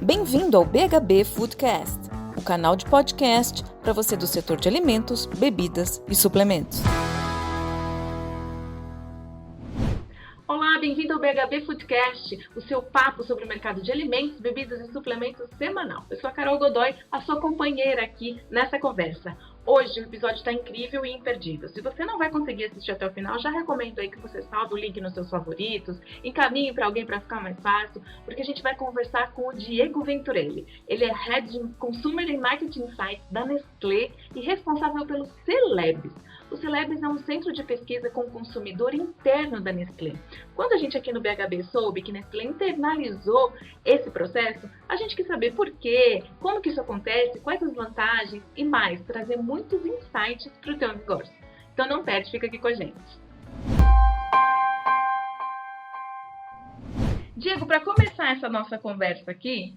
Bem-vindo ao BHB Foodcast, o canal de podcast para você do setor de alimentos, bebidas e suplementos. Olá, bem-vindo ao BHB Foodcast, o seu papo sobre o mercado de alimentos, bebidas e suplementos semanal. Eu sou a Carol Godoy, a sua companheira aqui nessa conversa. Hoje o episódio está incrível e imperdível. Se você não vai conseguir assistir até o final, já recomendo aí que você salve o link nos seus favoritos, encaminhe para alguém para ficar mais fácil, porque a gente vai conversar com o Diego Venturelli. Ele é Head de Consumer and Marketing Insights da Nestlé e responsável pelo Celebs. O Celebs é um centro de pesquisa com o consumidor interno da Nestlé. Quando a gente aqui no BHB soube que Nestlé internalizou esse processo, a gente quis saber por quê, como que isso acontece, quais as vantagens e mais, trazer muitos insights para o teu negócio. Então não perde, fica aqui com a gente. Diego, para começar essa nossa conversa aqui,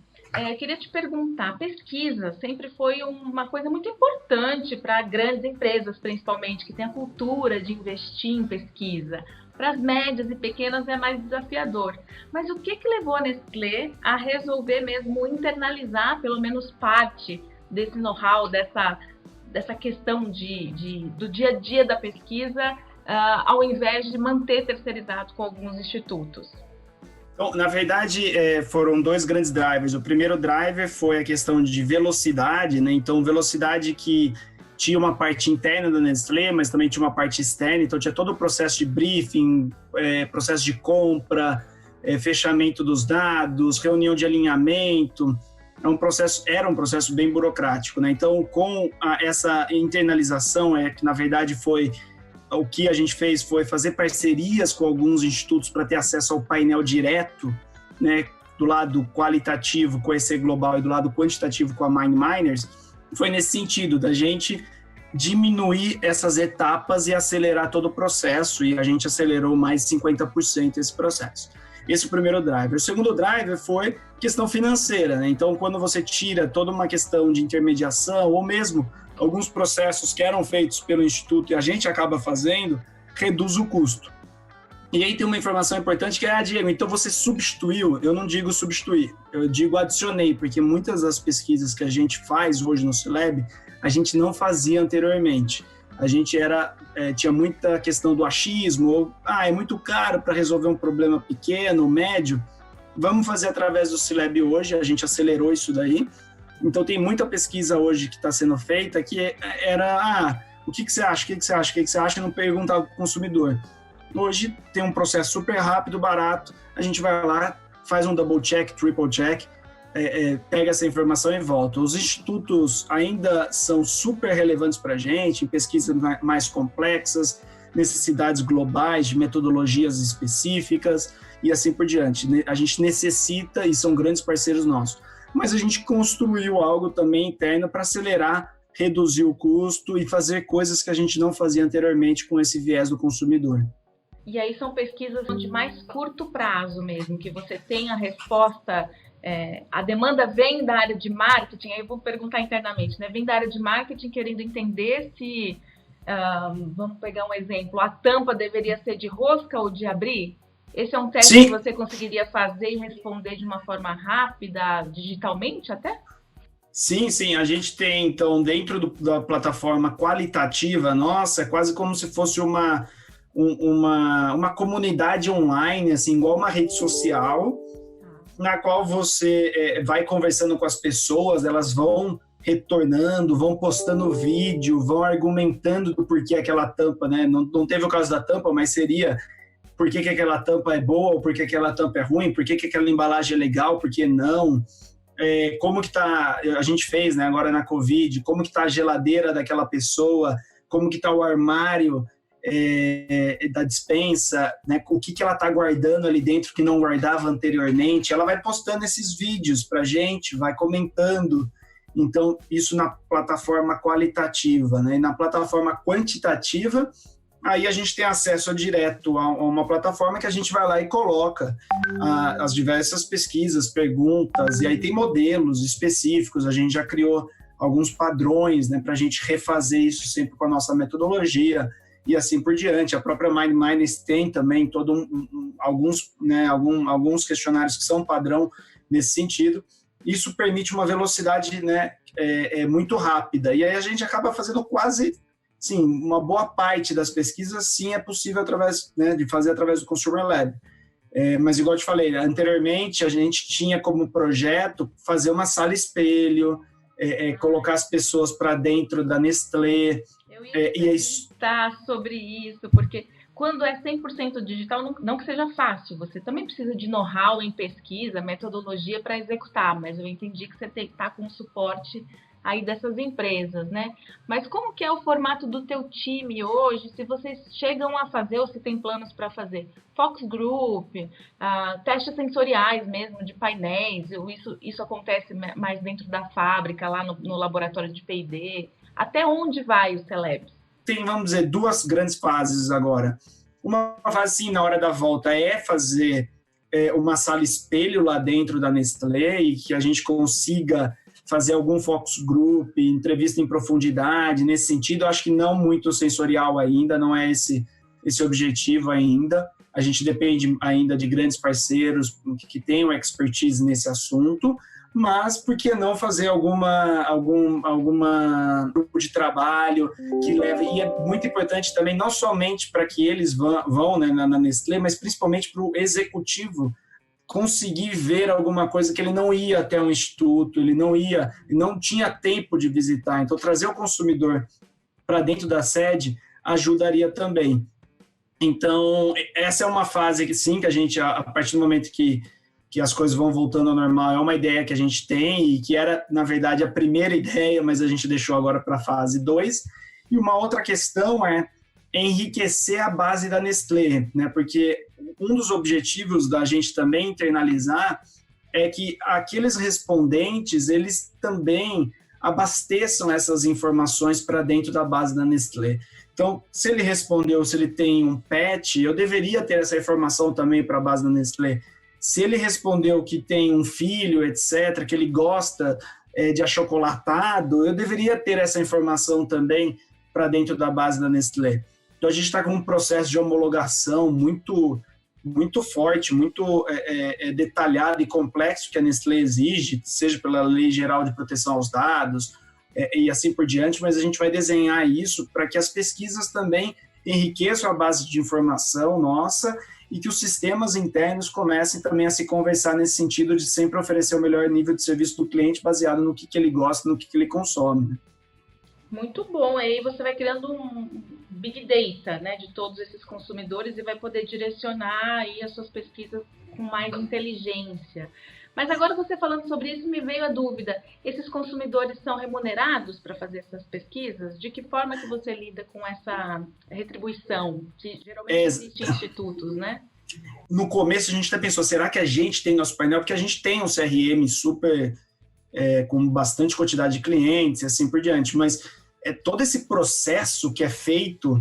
queria te perguntar, pesquisa sempre foi uma coisa muito importante para grandes empresas, principalmente, que têm a cultura de investir em pesquisa. Para as médias e pequenas é mais desafiador. Mas o que levou a Nestlé a resolver mesmo internalizar pelo menos parte desse know-how, dessa questão do dia a dia da pesquisa, ao invés de manter terceirizado com alguns institutos? Então, na verdade, foram dois grandes drivers. O primeiro driver foi a questão de velocidade, né? Então, velocidade que tinha uma parte interna da Nestlé, mas também tinha uma parte externa. Então, tinha todo o processo de briefing, processo de compra, fechamento dos dados, reunião de alinhamento. Era um processo bem burocrático, né? Então, com essa internalização, que na verdade foi o que a gente fez foi fazer parcerias com alguns institutos para ter acesso ao painel direto, né, do lado qualitativo com a EC Global e do lado quantitativo com a MindMiners. Foi nesse sentido, da gente diminuir essas etapas e acelerar todo o processo, e a gente acelerou mais de 50% esse processo. Esse é o primeiro driver. O segundo driver foi questão financeira, né? Então, quando você tira toda uma questão de intermediação, ou mesmo alguns processos que eram feitos pelo Instituto e a gente acaba fazendo, reduz o custo. E aí tem uma informação importante que é, Diego, então você substituiu, eu não digo substituir, eu digo adicionei, porque muitas das pesquisas que a gente faz hoje no Celeb, a gente não fazia anteriormente. A gente tinha muita questão do achismo, ou é muito caro para resolver um problema pequeno, médio, vamos fazer através do Celeb hoje, a gente acelerou isso daí. Então, tem muita pesquisa hoje que está sendo feita que era, o que você acha, o que você acha, o que você acha, e não perguntar para o consumidor. Hoje, tem um processo super rápido, barato, a gente vai lá, faz um double check, triple check, pega essa informação e volta. Os institutos ainda são super relevantes para a gente, em pesquisas mais complexas, necessidades globais, de metodologias específicas e assim por diante. A gente necessita, e são grandes parceiros nossos. Mas a gente construiu algo também interno para acelerar, reduzir o custo e fazer coisas que a gente não fazia anteriormente com esse viés do consumidor. E aí são pesquisas de mais curto prazo mesmo, que você tem a resposta, a demanda vem da área de marketing, aí eu vou perguntar internamente, né? Vem da área de marketing querendo entender se, vamos pegar um exemplo, a tampa deveria ser de rosca ou de abrir? Esse é um teste Sim. Que você conseguiria fazer e responder de uma forma rápida, digitalmente até? Sim. A gente tem, então, dentro da plataforma qualitativa nossa, é quase como se fosse uma comunidade online, assim, igual uma rede social, na qual você vai conversando com as pessoas, elas vão retornando, vão postando vídeo, vão argumentando do porquê aquela tampa, né? Não teve o caso da tampa, mas seria por que aquela tampa é boa, ou por que aquela tampa é ruim, por que aquela embalagem é legal, por que não, como que tá, a gente fez, né, agora na Covid, como que tá a geladeira daquela pessoa, como que tá o armário da despensa, né, o que ela tá guardando ali dentro que não guardava anteriormente, ela vai postando esses vídeos pra gente, vai comentando. Então, isso na plataforma qualitativa, né, e na plataforma quantitativa, aí a gente tem acesso direto a uma plataforma que a gente vai lá e coloca as diversas pesquisas, perguntas, e aí tem modelos específicos, a gente já criou alguns padrões, né, para a gente refazer isso sempre com a nossa metodologia e assim por diante. A própria MindMiners tem também alguns questionários que são padrão nesse sentido. isso permite uma velocidade, né, muito rápida. E aí a gente acaba fazendo quase, sim, uma boa parte das pesquisas, sim, é possível através, né, de fazer através do Consumer Lab. Mas, igual eu te falei, anteriormente a gente tinha como projeto fazer uma sala espelho, colocar as pessoas para dentro da Nestlé. Eu ia perguntar sobre isso, porque quando é 100% digital, não que seja fácil, você também precisa de know-how em pesquisa, metodologia para executar, mas eu entendi que você tem que estar com o suporte aí dessas empresas, né? Mas como que é o formato do teu time hoje, se vocês chegam a fazer ou se tem planos para fazer focus group, testes sensoriais mesmo de painéis, isso acontece mais dentro da fábrica, lá no laboratório de P&D, até onde vai o Celebs? Tem, vamos dizer, duas grandes fases agora. Uma fase, sim, na hora da volta é fazer uma sala espelho lá dentro da Nestlé e que a gente consiga fazer algum focus group, entrevista em profundidade, nesse sentido. Eu acho que não muito sensorial ainda, não é esse objetivo ainda. A gente depende ainda de grandes parceiros que tenham expertise nesse assunto, mas por que não fazer algum grupo de trabalho que leve, e é muito importante também, não somente para que eles vão, né, na Nestlé, mas principalmente para o executivo conseguir ver alguma coisa que ele não ia até um instituto, ele não tinha tempo de visitar. Então, trazer o consumidor para dentro da sede ajudaria também. Então, essa é uma fase que, sim, que a gente, a partir do momento que as coisas vão voltando ao normal, é uma ideia que a gente tem e que era, na verdade, a primeira ideia, mas a gente deixou agora para a fase 2. E uma outra questão é enriquecer a base da Nestlé, né? Porque um dos objetivos da gente também internalizar é que aqueles respondentes, eles também abasteçam essas informações para dentro da base da Nestlé. Então, se ele respondeu, se ele tem um pet, eu deveria ter essa informação também para a base da Nestlé. Se ele respondeu que tem um filho, etc., que ele gosta de achocolatado, eu deveria ter essa informação também para dentro da base da Nestlé. Então, a gente está com um processo de homologação muito forte, muito detalhado e complexo que a Nestlé exige, seja pela Lei Geral de Proteção aos Dados e assim por diante, mas a gente vai desenhar isso para que as pesquisas também enriqueçam a base de informação nossa e que os sistemas internos comecem também a se conversar nesse sentido de sempre oferecer o melhor nível de serviço do cliente baseado no que ele gosta, no que ele consome. Muito bom, aí você vai criando um big data, né, de todos esses consumidores e vai poder direcionar aí as suas pesquisas com mais inteligência. Mas agora você falando sobre isso, me veio a dúvida, esses consumidores são remunerados para fazer essas pesquisas? De que forma que você lida com essa retribuição, que geralmente existe em institutos, né? No começo a gente até pensou, será que a gente tem nosso painel? Porque a gente tem um CRM super, com bastante quantidade de clientes e assim por diante, mas todo esse processo que é feito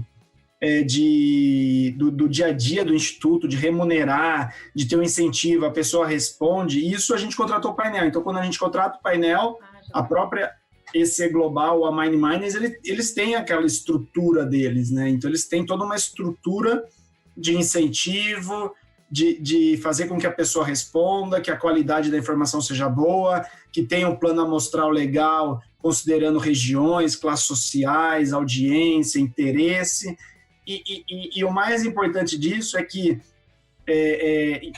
do dia a dia do instituto, de remunerar, de ter um incentivo, a pessoa responde, e isso a gente contratou o painel. Então, quando a gente contrata o painel, a própria EC Global, a Mine Miners, eles têm aquela estrutura deles, né? Então, eles têm toda uma estrutura de incentivo, de fazer com que a pessoa responda, que a qualidade da informação seja boa, que tenha um plano amostral legal, considerando regiões, classes sociais, audiência, interesse. E o mais importante disso é que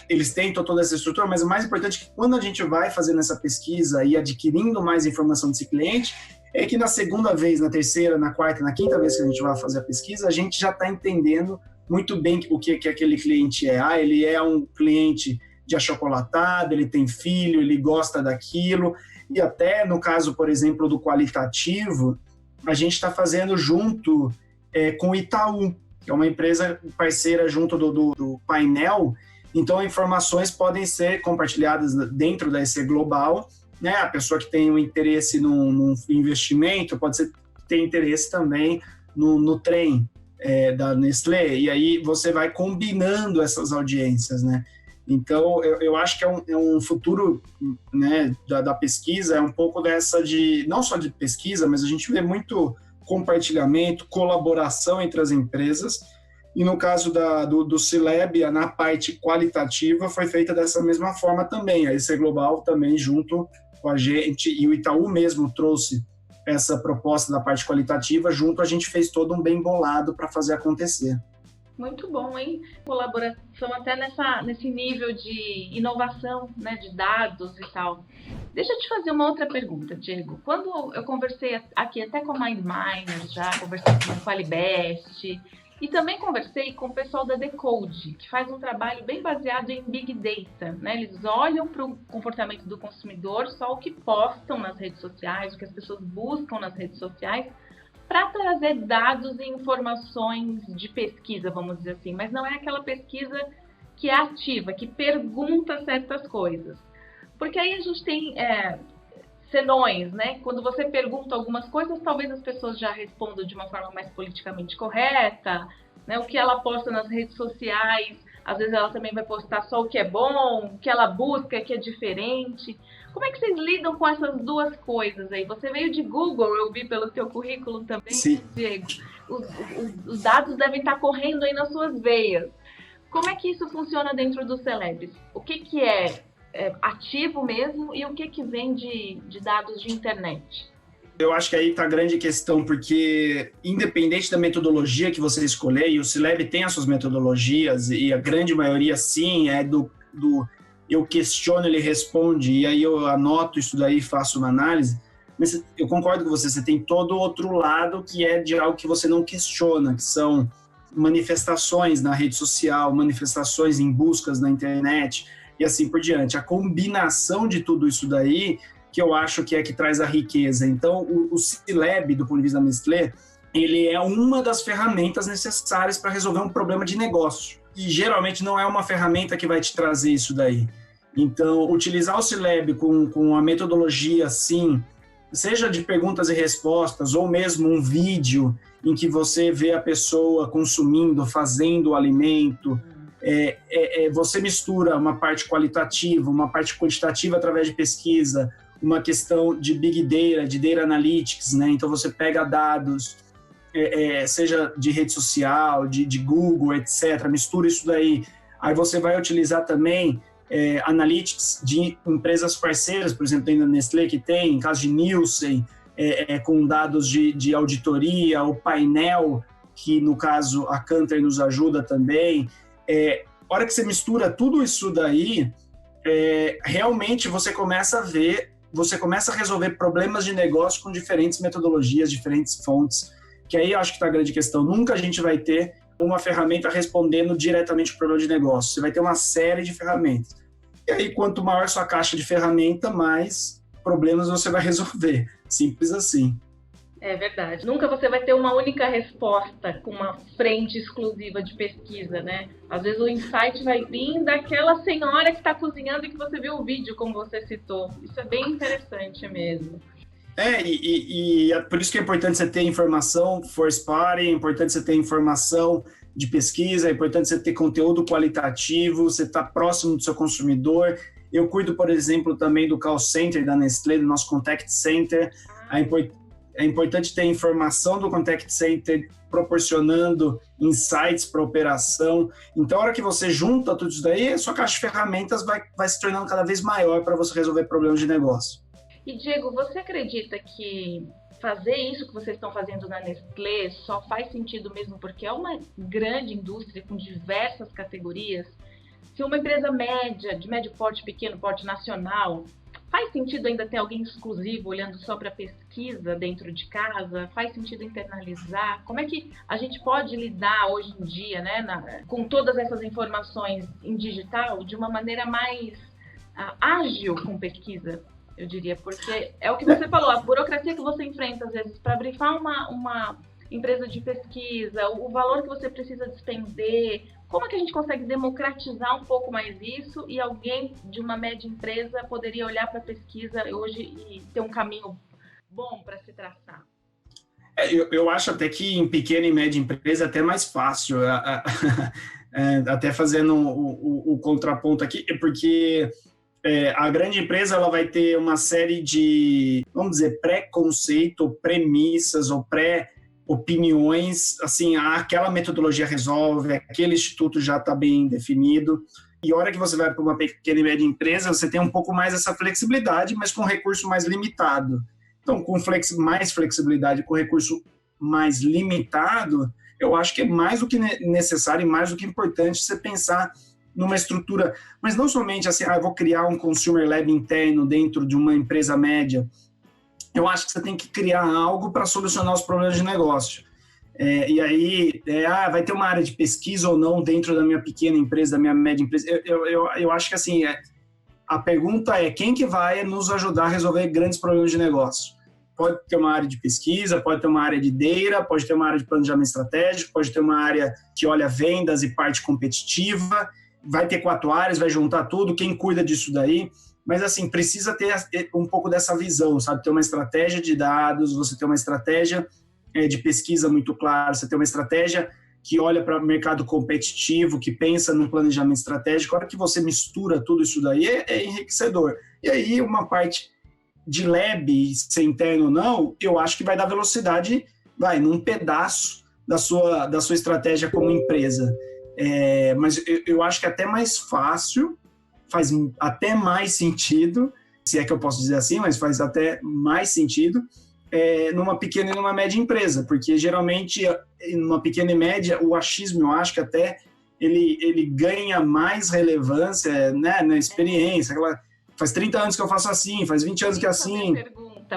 eles têm toda essa estrutura, mas o mais importante é que quando a gente vai fazendo essa pesquisa e adquirindo mais informação desse cliente, é que na segunda vez, na terceira, na quarta, na quinta vez que a gente vai fazer a pesquisa, a gente já está entendendo muito bem o que aquele cliente é. Ele é um cliente de achocolatado, ele tem filho, ele gosta daquilo, e até no caso, por exemplo, do qualitativo, a gente está fazendo junto com o Itaú, que é uma empresa parceira junto do painel, então informações podem ser compartilhadas dentro da EC Global, né? A pessoa que tem um interesse num investimento pode ter interesse também no trem da Nestlé, e aí você vai combinando essas audiências, né? Então, eu acho que é um futuro, né, da pesquisa, é um pouco dessa não só de pesquisa, mas a gente vê muito compartilhamento, colaboração entre as empresas, e no caso do Celeb, na parte qualitativa, foi feita dessa mesma forma também, a EC Global também junto com a gente, e o Itaú mesmo trouxe essa proposta da parte qualitativa, junto a gente fez todo um bem bolado para fazer acontecer. Muito bom, hein? Colaboração até nesse nível de inovação, né, de dados e tal. Deixa eu te fazer uma outra pergunta, Diego. Quando eu conversei aqui até com a MindMiners, já conversei com a Qualibest, e também conversei com o pessoal da Decode, que faz um trabalho bem baseado em Big Data, né? Eles olham para o comportamento do consumidor, só o que postam nas redes sociais, o que as pessoas buscam nas redes sociais, para trazer dados e informações de pesquisa, vamos dizer assim. Mas não é aquela pesquisa que é ativa, que pergunta certas coisas. Porque aí a gente tem senões, né? Quando você pergunta algumas coisas, talvez as pessoas já respondam de uma forma mais politicamente correta, né? O que ela posta nas redes sociais, às vezes ela também vai postar só o que é bom, o que ela busca, que é diferente. Como é que vocês lidam com essas duas coisas aí? Você veio de Google, eu vi pelo seu currículo também, Sim. Né, Diego? Os dados devem estar correndo aí nas suas veias. Como é que isso funciona dentro do Celebs? O que é ativo mesmo e o que vem de dados de internet? Eu acho que aí está a grande questão, porque independente da metodologia que você escolher, e o Celeb tem as suas metodologias, e a grande maioria sim é do eu questiono, ele responde, e aí eu anoto isso daí e faço uma análise, mas eu concordo com você tem todo o outro lado que é de algo que você não questiona, que são manifestações na rede social, manifestações em buscas na internet, e assim por diante. A combinação de tudo isso daí que eu acho que é que traz a riqueza. Então, o Celeb, do ponto de vista da Nestlé, ele é uma das ferramentas necessárias para resolver um problema de negócio. E geralmente não é uma ferramenta que vai te trazer isso daí. Então, utilizar o Celeb com a metodologia assim, seja de perguntas e respostas, ou mesmo um vídeo em que você vê a pessoa consumindo, fazendo o alimento, você mistura uma parte qualitativa, uma parte quantitativa através de pesquisa, uma questão de Big Data, de Data Analytics, né? Então você pega dados, seja de rede social, de Google, etc., mistura isso daí. Aí você vai utilizar também Analytics de empresas parceiras, por exemplo, tem da Nestlé que tem, em caso de Nielsen, com dados de auditoria, o painel, que no caso a Kantar nos ajuda também. A hora que você mistura tudo isso daí, realmente você começa a ver, você começa a resolver problemas de negócio com diferentes metodologias, diferentes fontes, que aí eu acho que está a grande questão. Nunca a gente vai ter uma ferramenta respondendo diretamente o problema de negócio. Você vai ter uma série de ferramentas. E aí, quanto maior sua caixa de ferramenta, mais problemas você vai resolver. Simples assim. É verdade. Nunca você vai ter uma única resposta com uma frente exclusiva de pesquisa, né? Às vezes o insight vai vir daquela senhora que está cozinhando e que você viu o vídeo, como você citou. Isso é bem interessante mesmo. E é por isso que é importante você ter informação first party, é importante você ter informação de pesquisa, é importante você ter conteúdo qualitativo, você estar próximo do seu consumidor. Eu cuido, por exemplo, também do call center da Nestlé, do nosso contact center. É importante ter informação do contact center proporcionando insights para a operação. Então, a hora que você junta tudo isso daí, a sua caixa de ferramentas vai se tornando cada vez maior para você resolver problemas de negócio. E, Diego, você acredita que fazer isso que vocês estão fazendo na Nestlé só faz sentido mesmo porque é uma grande indústria com diversas categorias? Se uma empresa média, de médio porte, pequeno porte, nacional, faz sentido ainda ter alguém exclusivo olhando só para pesquisa dentro de casa? Faz sentido internalizar? Como é que a gente pode lidar hoje em dia, né, com todas essas informações em digital de uma maneira mais ágil com pesquisa? Eu diria, porque é o que você falou, a burocracia que você enfrenta, às vezes, para brifar uma empresa de pesquisa, o valor que você precisa despender, como é que a gente consegue democratizar um pouco mais isso e alguém de uma média empresa poderia olhar para a pesquisa hoje e ter um caminho bom para se traçar? Eu acho até que em pequena e média empresa é até mais fácil, até fazendo o contraponto aqui, porque a grande empresa ela vai ter uma série de, vamos dizer, pré-conceito, premissas ou pré-opiniões, assim, aquela metodologia resolve, aquele instituto já está bem definido. E a hora que você vai para uma pequena e média empresa, você tem um pouco mais essa flexibilidade, mas com recurso mais limitado. Então, com mais flexibilidade, com recurso mais limitado, eu acho que é mais do que necessário e mais do que importante você pensar numa estrutura, mas não somente assim, eu vou criar um consumer lab interno dentro de uma empresa média. Eu acho que você tem que criar algo para solucionar os problemas de negócio. E aí, vai ter uma área de pesquisa ou não dentro da minha pequena empresa, da minha média empresa? Eu acho que assim, a pergunta é quem que vai nos ajudar a resolver grandes problemas de negócio? Pode ter uma área de pesquisa, pode ter uma área de data, pode ter uma área de planejamento estratégico, pode ter uma área que olha vendas e parte competitiva, vai ter 4 áreas, vai juntar tudo, quem cuida disso daí? Mas, assim, precisa ter um pouco dessa visão, sabe? Ter uma estratégia de dados, você ter uma estratégia de pesquisa muito clara, você ter uma estratégia que olha para o mercado competitivo, que pensa no planejamento estratégico. A hora que você mistura tudo isso daí, é enriquecedor. E aí, uma parte de lab, ser interno ou não, eu acho que vai dar velocidade, num pedaço da sua estratégia como empresa. Mas eu acho que é até mais fácil, faz até mais sentido, se é que eu posso dizer assim, mas faz até mais sentido numa pequena e numa média empresa, porque geralmente numa pequena e média o achismo, eu acho que até ele ganha mais relevância, né, na experiência. Faz 30 anos que eu faço assim, faz 20 anos que é assim.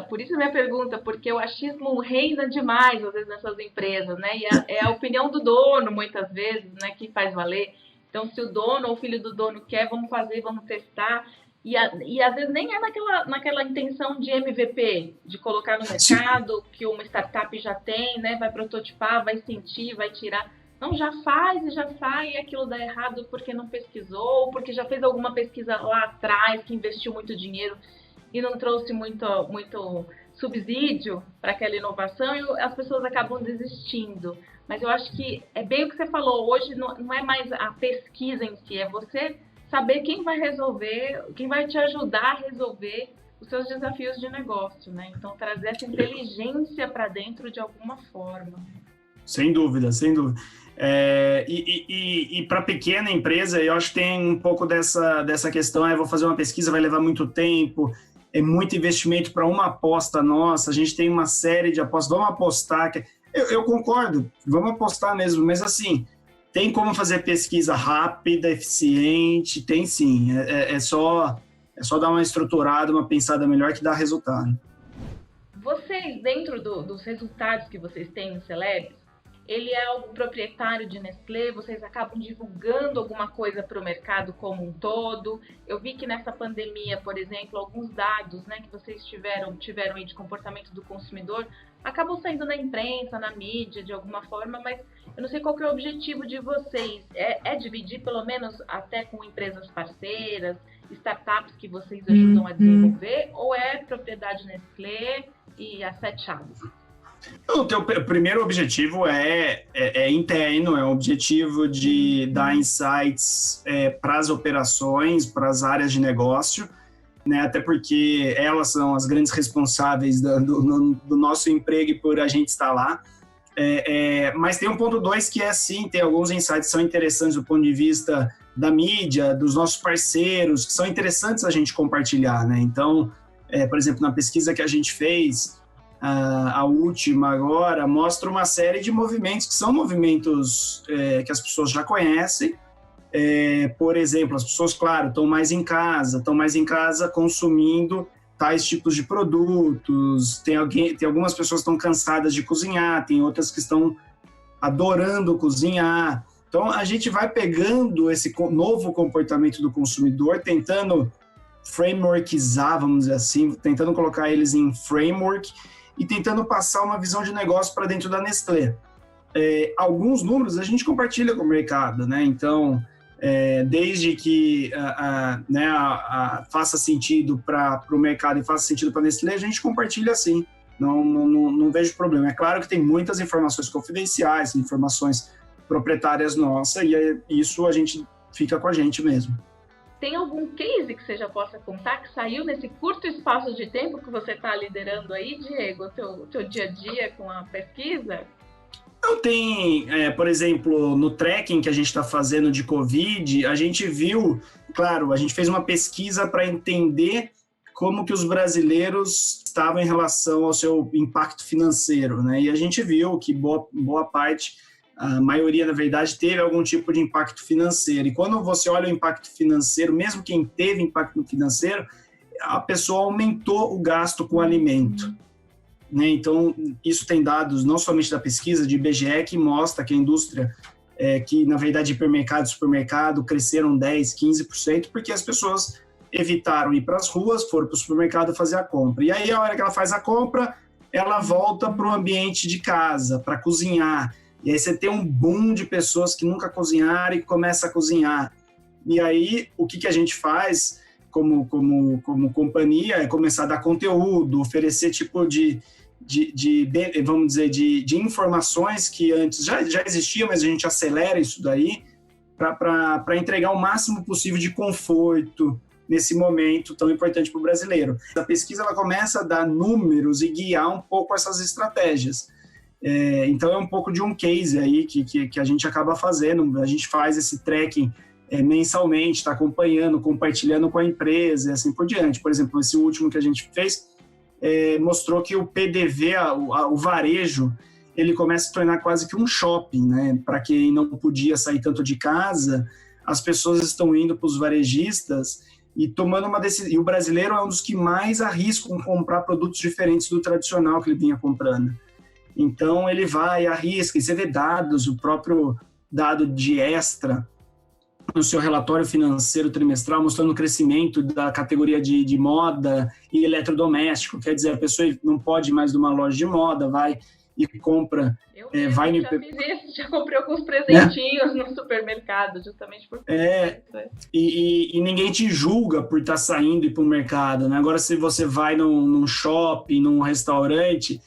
Por isso a minha pergunta, porque o achismo reina demais, às vezes, nessas empresas, né? E é a opinião do dono, muitas vezes, né, que faz valer. Então, se o dono ou o filho do dono quer, vamos fazer, vamos testar. E às vezes nem é naquela intenção de MVP, de colocar no mercado, que uma startup já tem, né? Vai prototipar, vai sentir, vai tirar. Não, já faz e já sai, e aquilo dá errado porque não pesquisou, porque já fez alguma pesquisa lá atrás, que investiu muito dinheiro e não trouxe muito subsídio para aquela inovação, e as pessoas acabam desistindo. Mas eu acho que é bem o que você falou, hoje não é mais a pesquisa em si, é você saber quem vai resolver, quem vai te ajudar a resolver os seus desafios de negócio, né? Então, trazer essa inteligência para dentro de alguma forma. Sem dúvida, sem dúvida. E para pequena empresa, eu acho que tem um pouco dessa questão, vou fazer uma pesquisa, vai levar muito tempo, é muito investimento para uma aposta nossa, a gente tem uma série de apostas, vamos apostar. Eu concordo, vamos apostar mesmo, mas assim, tem como fazer pesquisa rápida, eficiente, tem sim, é só dar uma estruturada, uma pensada melhor que dá resultado. Vocês, dentro dos resultados que vocês têm no Celebs, ele é o proprietário de Nestlé, vocês acabam divulgando alguma coisa para o mercado como um todo. Eu vi que nessa pandemia, por exemplo, alguns dados, né, que vocês tiveram aí de comportamento do consumidor, acabam saindo na imprensa, na mídia, de alguma forma, mas eu não sei qual que é o objetivo de vocês. É dividir, pelo menos, até com empresas parceiras, startups que vocês ajudam a desenvolver, ou é propriedade Nestlé e as 7 chaves? O teu primeiro objetivo é interno, é o objetivo de dar insights para as operações, para as áreas de negócio, né? Até porque elas são as grandes responsáveis do nosso emprego e por a gente estar lá. Mas tem um ponto 2 que sim, tem alguns insights que são interessantes do ponto de vista da mídia, dos nossos parceiros, que são interessantes a gente compartilhar, né? Então, por exemplo, na pesquisa que a gente fez, a última agora, mostra uma série de movimentos que são movimentos que as pessoas já conhecem. Por exemplo, as pessoas, claro, estão mais em casa consumindo tais tipos de produtos. Tem algumas pessoas que estão cansadas de cozinhar, tem outras que estão adorando cozinhar. Então, a gente vai pegando esse novo comportamento do consumidor, tentando frameworkizar, vamos dizer assim, tentando colocar eles em framework e tentando passar uma visão de negócio para dentro da Nestlé. Alguns números a gente compartilha com o mercado, né? Então, desde que faça sentido para o mercado e faça sentido para a Nestlé, a gente compartilha sim. Não vejo problema. É claro que tem muitas informações confidenciais, informações proprietárias nossas, e isso a gente fica com a gente mesmo. Tem algum case que você já possa contar que saiu nesse curto espaço de tempo que você está liderando aí, Diego, o teu dia a dia com a pesquisa? Não tem, por exemplo, no tracking que a gente está fazendo de Covid, a gente viu, claro, a gente fez uma pesquisa para entender como que os brasileiros estavam em relação ao seu impacto financeiro, né? E a gente viu que boa parte, a maioria, na verdade, teve algum tipo de impacto financeiro. E quando você olha o impacto financeiro, mesmo quem teve impacto financeiro, a pessoa aumentou o gasto com alimento, né? Então, isso tem dados não somente da pesquisa de IBGE, que mostra que a indústria, que na verdade hipermercado e supermercado cresceram 10%, 15%, porque as pessoas evitaram ir para as ruas, foram para o supermercado fazer a compra. E aí, a hora que ela faz a compra, ela volta para o ambiente de casa, para cozinhar. E aí você tem um boom de pessoas que nunca cozinharam e começa a cozinhar. E aí, o que a gente faz como companhia é começar a dar conteúdo, oferecer tipo vamos dizer, de informações que antes já existiam, mas a gente acelera isso daí para entregar o máximo possível de conforto nesse momento tão importante para o brasileiro. A pesquisa ela começa a dar números e guiar um pouco essas estratégias. Então, é um pouco de um case aí que a gente acaba fazendo. A gente faz esse tracking mensalmente, está acompanhando, compartilhando com a empresa e assim por diante. Por exemplo, esse último que a gente fez mostrou que o PDV, o varejo, ele começa a se tornar quase que um shopping, né? Para quem não podia sair tanto de casa, as pessoas estão indo para os varejistas e tomando uma decisão. E o brasileiro é um dos que mais arriscam comprar produtos diferentes do tradicional que ele vinha comprando. Então, ele vai, arrisca, e você vê dados, o próprio dado de Extra, no seu relatório financeiro trimestral, mostrando o crescimento da categoria de moda e eletrodoméstico. Quer dizer, a pessoa não pode ir mais numa loja de moda, vai e compra. Eu já fiz isso, já comprei alguns presentinhos no supermercado, justamente por e ninguém te julga por estar saindo e ir para o mercado, né? Agora, se você vai num shopping, num restaurante,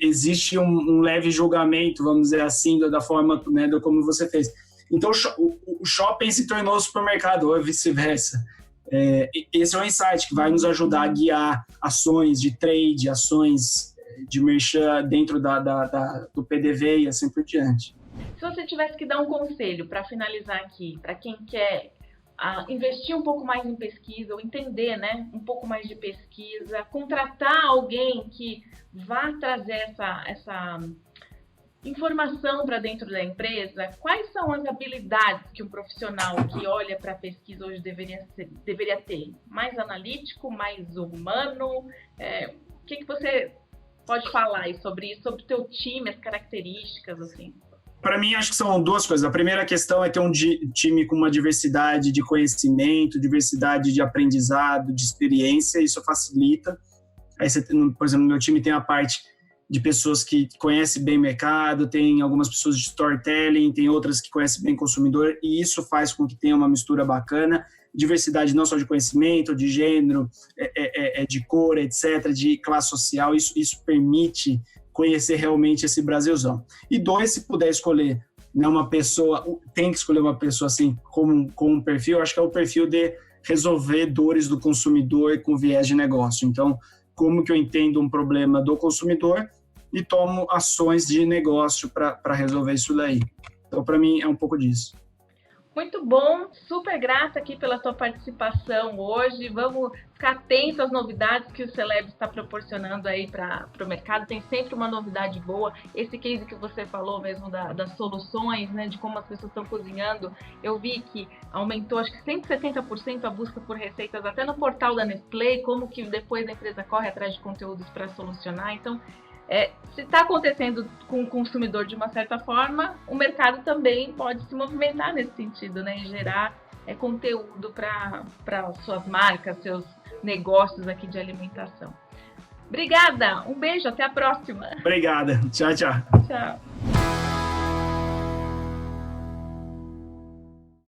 existe um leve julgamento, vamos dizer assim, da forma, né, como você fez. Então, o shopping se tornou supermercado, ou vice-versa. Esse é um insight que vai nos ajudar a guiar ações de trade, ações de merchan dentro do PDV e assim por diante. Se você tivesse que dar um conselho para finalizar aqui, para quem quer investir um pouco mais em pesquisa, ou entender, né, um pouco mais de pesquisa, contratar alguém que vá trazer essa informação para dentro da empresa, quais são as habilidades que um profissional que olha para a pesquisa hoje deveria ter? Mais analítico, mais humano? O que você pode falar aí sobre isso, sobre o teu time, as características, assim? Para mim, acho que são duas coisas. A primeira questão é ter um time com uma diversidade de conhecimento, diversidade de aprendizado, de experiência, isso facilita. Aí você, por exemplo, no meu time tem a parte de pessoas que conhecem bem o mercado, tem algumas pessoas de storytelling, tem outras que conhecem bem o consumidor, e isso faz com que tenha uma mistura bacana, diversidade não só de conhecimento, de gênero, de cor, etc., de classe social, isso permite conhecer realmente esse Brasilzão. E dois, se puder escolher, né, uma pessoa, tem que escolher uma pessoa assim, com um perfil, acho que é o perfil de resolver dores do consumidor com viés de negócio. Então, como que eu entendo um problema do consumidor e tomo ações de negócio para resolver isso daí. Então, para mim, é um pouco disso. Muito bom, super grata aqui pela tua participação hoje. Vamos ficar atentos às novidades que o Celeb está proporcionando aí para o mercado. Tem sempre uma novidade boa. Esse case que você falou mesmo das soluções, né, de como as pessoas estão cozinhando, eu vi que aumentou acho que 170% a busca por receitas até no portal da Nestlé, como que depois a empresa corre atrás de conteúdos para solucionar. Então, se está acontecendo com o consumidor de uma certa forma, o mercado também pode se movimentar nesse sentido, né? E gerar conteúdo para suas marcas, seus negócios aqui de alimentação. Obrigada, um beijo, até a próxima. Obrigada, tchau, tchau. Tchau.